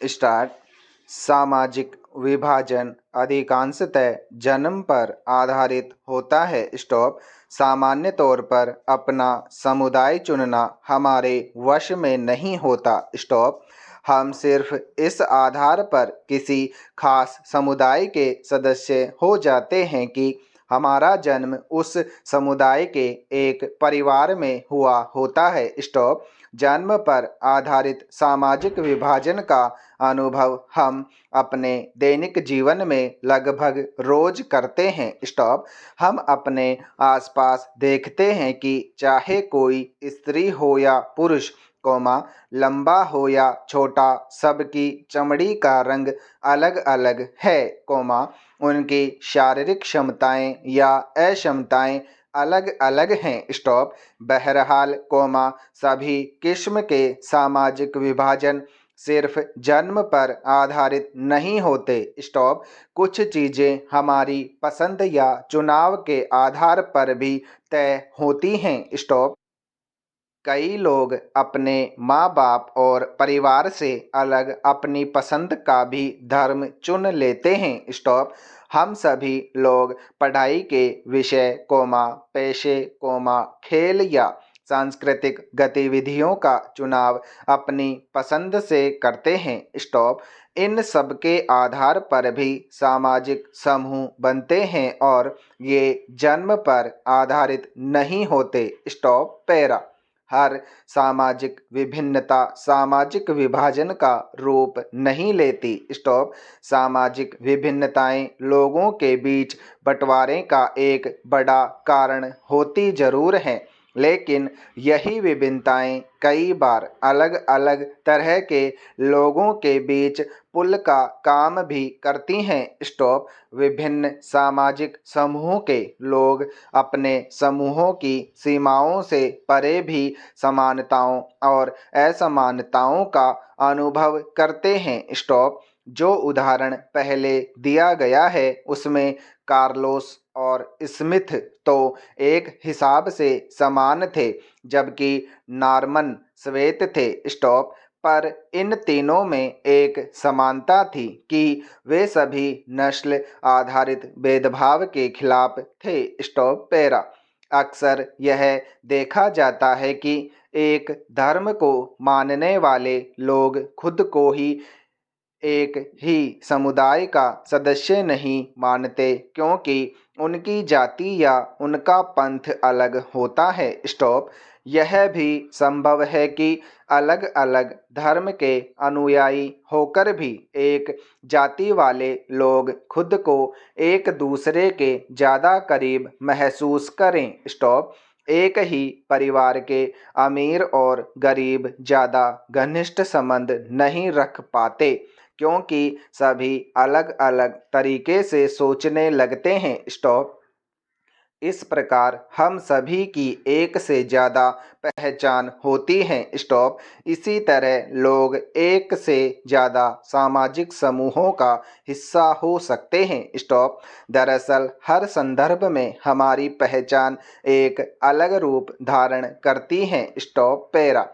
Start. सामाजिक विभाजन अधिकांशतः जन्म पर आधारित होता है। स्टॉप। सामान्य तौर पर अपना समुदाय चुनना हमारे वश में नहीं होता। स्टॉप। हम सिर्फ इस आधार पर किसी खास समुदाय के सदस्य हो जाते हैं कि हमारा जन्म उस समुदाय के एक परिवार में हुआ होता है। स्टॉप। जन्म पर आधारित सामाजिक विभाजन का अनुभव हम अपने दैनिक जीवन में लगभग रोज करते हैं। स्टॉप। हम अपने आसपास देखते हैं कि चाहे कोई स्त्री हो या पुरुष, लंबा हो या छोटा, सबकी चमड़ी का रंग अलग अलग है, उनकी शारीरिक क्षमताएं या अक्षमताएं अलग अलग हैं। स्टॉप। बहरहाल, सभी किस्म के सामाजिक विभाजन सिर्फ जन्म पर आधारित नहीं होते। स्टॉप। कुछ चीजें हमारी पसंद या चुनाव के आधार पर भी तय होती हैं। स्टॉप। कई लोग अपने माँ बाप और परिवार से अलग अपनी पसंद का भी धर्म चुन लेते हैं। स्टॉप। हम सभी लोग पढ़ाई के विषय, पेशे, खेल या सांस्कृतिक गतिविधियों का चुनाव अपनी पसंद से करते हैं। स्टॉप। इन सब के आधार पर भी सामाजिक समूह बनते हैं और ये जन्म पर आधारित नहीं होते। स्टॉप। पैरा। हर सामाजिक विभिन्नता सामाजिक विभाजन का रूप नहीं लेती। स्टॉप। सामाजिक विभिन्नताएं लोगों के बीच बंटवारे का एक बड़ा कारण होती जरूर हैं, लेकिन यही विभिन्नताएं कई बार अलग अलग तरह के लोगों के बीच पुल का काम भी करती हैं। स्टॉप। विभिन्न सामाजिक समूहों के लोग अपने समूहों की सीमाओं से परे भी समानताओं और असमानताओं का अनुभव करते हैं। स्टॉप। जो उदाहरण पहले दिया गया है उसमें कार्लोस और स्मिथ तो एक हिसाब से समान थे, जबकि नॉर्मन श्वेत थे। स्टॉप। पर इन तीनों में एक समानता थी कि वे सभी नस्ल आधारित भेदभाव के खिलाफ थे। स्टॉप। पैरा। अक्सर यह देखा जाता है कि एक धर्म को मानने वाले लोग खुद को ही एक ही समुदाय का सदस्य नहीं मानते, क्योंकि उनकी जाति या उनका पंथ अलग होता है। स्टॉप। यह भी संभव है कि अलग अलग धर्म के अनुयायी होकर भी एक जाति वाले लोग खुद को एक दूसरे के ज़्यादा करीब महसूस करें। स्टॉप। एक ही परिवार के अमीर और गरीब ज़्यादा घनिष्ठ संबंध नहीं रख पाते, क्योंकि सभी अलग अलग तरीके से सोचने लगते हैं। स्टॉप। इस प्रकार हम सभी की एक से ज़्यादा पहचान होती है। स्टॉप। इसी तरह लोग एक से ज़्यादा सामाजिक समूहों का हिस्सा हो सकते हैं। स्टॉप। दरअसल हर संदर्भ में हमारी पहचान एक अलग रूप धारण करती है। स्टॉप। पैरा।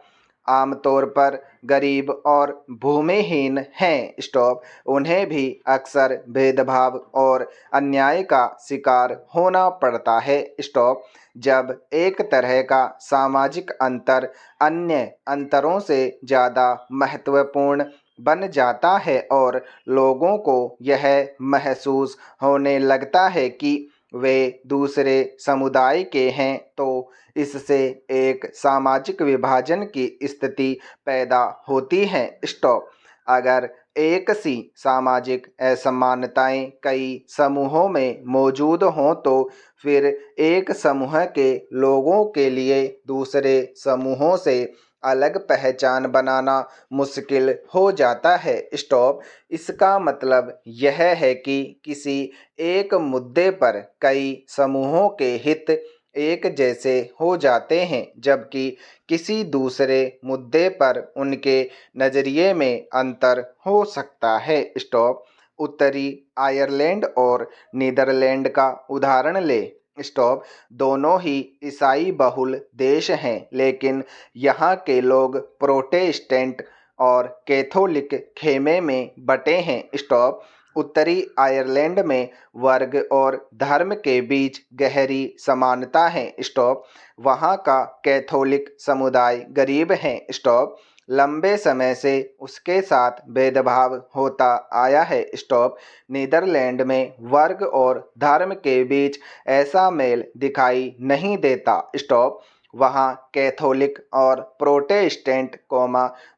आमतौर पर गरीब और भूमिहीन हैं। स्टॉप। उन्हें भी अक्सर भेदभाव और अन्याय का शिकार होना पड़ता है। स्टॉप। जब एक तरह का सामाजिक अंतर अन्य अंतरों से ज़्यादा महत्वपूर्ण बन जाता है और लोगों को यह महसूस होने लगता है कि वे दूसरे समुदाय के हैं, तो इससे एक सामाजिक विभाजन की स्थिति पैदा होती है। स्टॉप। अगर एक सी सामाजिक असमानताएं कई समूहों में मौजूद हों तो फिर एक समूह के लोगों के लिए दूसरे समूहों से अलग पहचान बनाना मुश्किल हो जाता है। स्टॉप। इसका मतलब यह है कि किसी एक मुद्दे पर कई समूहों के हित एक जैसे हो जाते हैं, जबकि किसी दूसरे मुद्दे पर उनके नज़रिए में अंतर हो सकता है। स्टॉप। उत्तरी आयरलैंड और नीदरलैंड का उदाहरण लें। स्टॉप। दोनों ही ईसाई बहुल देश हैं, लेकिन यहाँ के लोग प्रोटेस्टेंट और कैथोलिक खेमे में बटे हैं। स्टॉप। उत्तरी आयरलैंड में वर्ग और धर्म के बीच गहरी समानता है। स्टॉप। वहाँ का कैथोलिक समुदाय गरीब है। स्टॉप। लंबे समय से उसके साथ भेदभाव होता आया है। स्टॉप। नीदरलैंड में वर्ग और धर्म के बीच ऐसा मेल दिखाई नहीं देता। स्टॉप। वहाँ कैथोलिक और प्रोटेस्टेंट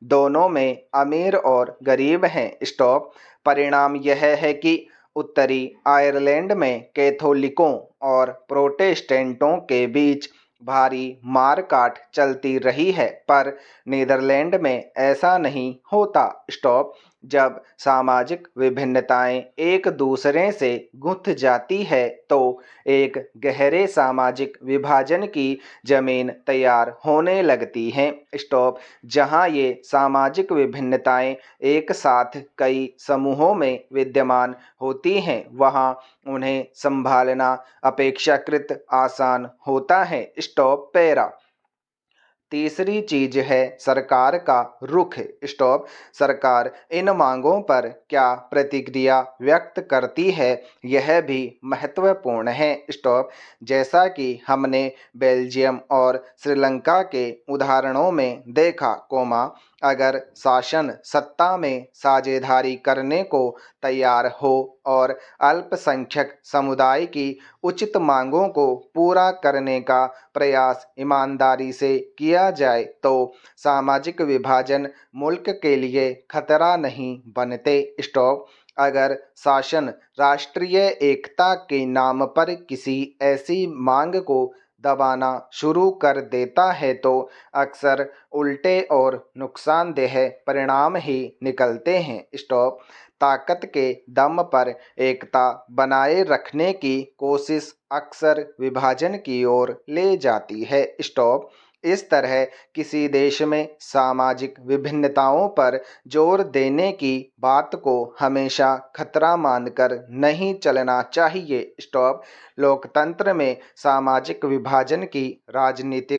दोनों में अमीर और गरीब हैं। स्टॉप। परिणाम यह है कि उत्तरी आयरलैंड में कैथोलिकों और प्रोटेस्टेंटों के बीच भारी मार-काट चलती रही है, पर नीदरलैंड में ऐसा नहीं होता। स्टॉप। जब सामाजिक विभिन्नताएं एक दूसरे से गुंथ जाती है तो एक गहरे सामाजिक विभाजन की जमीन तैयार होने लगती हैं। स्टॉप। जहां ये सामाजिक विभिन्नताएं एक साथ कई समूहों में विद्यमान होती हैं, वहां उन्हें संभालना अपेक्षाकृत आसान होता है। Stop para. तीसरी चीज है सरकार का रुख। स्टॉप। सरकार इन मांगों पर क्या प्रतिक्रिया व्यक्त करती है, यह भी महत्वपूर्ण है। स्टॉप। जैसा कि हमने बेल्जियम और श्रीलंका के उदाहरणों में देखा, अगर शासन सत्ता में साझेदारी करने को तैयार हो और अल्पसंख्यक समुदाय की उचित मांगों को पूरा करने का प्रयास ईमानदारी से किया जाए तो सामाजिक विभाजन मुल्क के लिए खतरा नहीं बनते। स्टॉप। अगर शासन राष्ट्रीय एकता के नाम पर किसी ऐसी मांग को दबाना शुरू कर देता है तो अक्सर उल्टे और नुकसानदेह परिणाम ही निकलते हैं। स्टॉप। ताकत के दम पर एकता बनाए रखने की कोशिश अक्सर विभाजन की ओर ले जाती है। स्टॉप। इस तरह किसी देश में सामाजिक विभिन्नताओं पर जोर देने की बात को हमेशा खतरा मानकर नहीं चलना चाहिए। स्टॉप। लोकतंत्र में सामाजिक विभाजन की राजनीतिक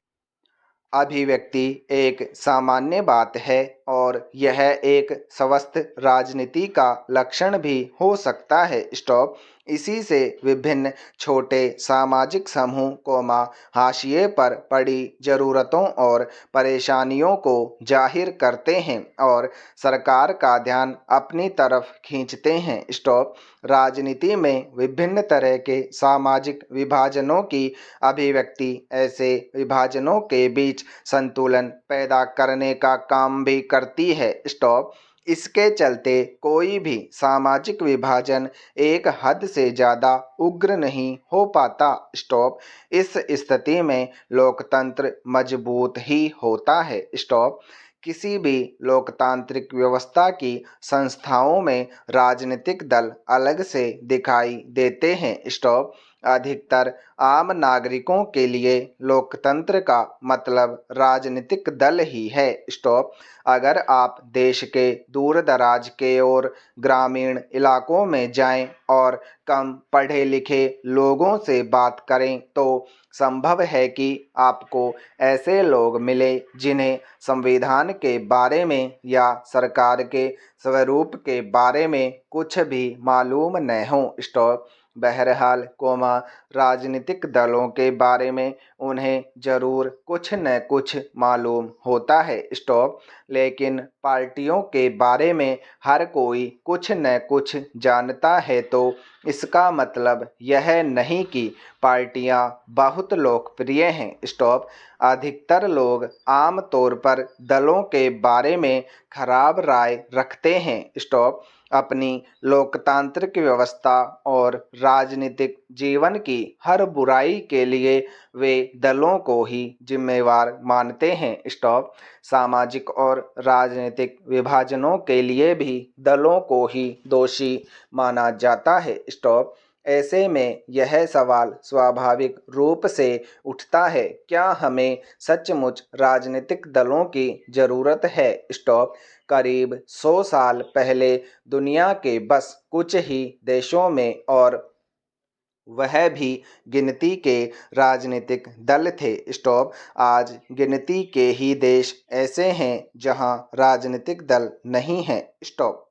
अभिव्यक्ति एक सामान्य बात है और यह एक स्वस्थ राजनीति का लक्षण भी हो सकता है। स्टॉप। इसी से विभिन्न छोटे सामाजिक समूह हाशिए पर पड़ी जरूरतों और परेशानियों को जाहिर करते हैं और सरकार का ध्यान अपनी तरफ खींचते हैं। स्टॉप। राजनीति में विभिन्न तरह के सामाजिक विभाजनों की अभिव्यक्ति ऐसे विभाजनों के बीच संतुलन पैदा करने का काम भी करती है। स्टॉप। इसके चलते कोई भी सामाजिक विभाजन एक हद से ज़्यादा उग्र नहीं हो पाता। स्टॉप। इस स्थिति में लोकतंत्र मजबूत ही होता है। स्टॉप। किसी भी लोकतांत्रिक व्यवस्था की संस्थाओं में राजनीतिक दल अलग से दिखाई देते हैं। स्टॉप। अधिकतर आम नागरिकों के लिए लोकतंत्र का मतलब राजनीतिक दल ही है। स्टॉप। अगर आप देश के दूर दराज के और ग्रामीण इलाकों में जाएं और कम पढ़े लिखे लोगों से बात करें तो संभव है कि आपको ऐसे लोग मिले जिन्हें संविधान के बारे में या सरकार के स्वरूप के बारे में कुछ भी मालूम न हो। स्टॉप। बहरहाल राजनीतिक दलों के बारे में उन्हें जरूर कुछ न कुछ मालूम होता है। स्टॉप। लेकिन पार्टियों के बारे में हर कोई कुछ न कुछ जानता है तो इसका मतलब यह नहीं कि पार्टियां बहुत लोकप्रिय हैं। स्टॉप। अधिकतर लोग आम तौर पर दलों के बारे में खराब राय रखते हैं। स्टॉप। अपनी लोकतांत्रिक व्यवस्था और राजनीतिक जीवन की हर बुराई के लिए वे दलों को ही जिम्मेवार मानते हैं। स्टॉप। सामाजिक और राजनीतिक विभाजनों के लिए भी दलों को ही दोषी माना जाता है। स्टॉप। ऐसे में यह सवाल स्वाभाविक रूप से उठता है, क्या हमें सचमुच राजनीतिक दलों की जरूरत है? स्टॉप। करीब 100 साल पहले दुनिया के बस कुछ ही देशों में और वह भी गिनती के राजनीतिक दल थे। स्टॉप। आज गिनती के ही देश ऐसे हैं जहां राजनीतिक दल नहीं हैं। स्टॉप।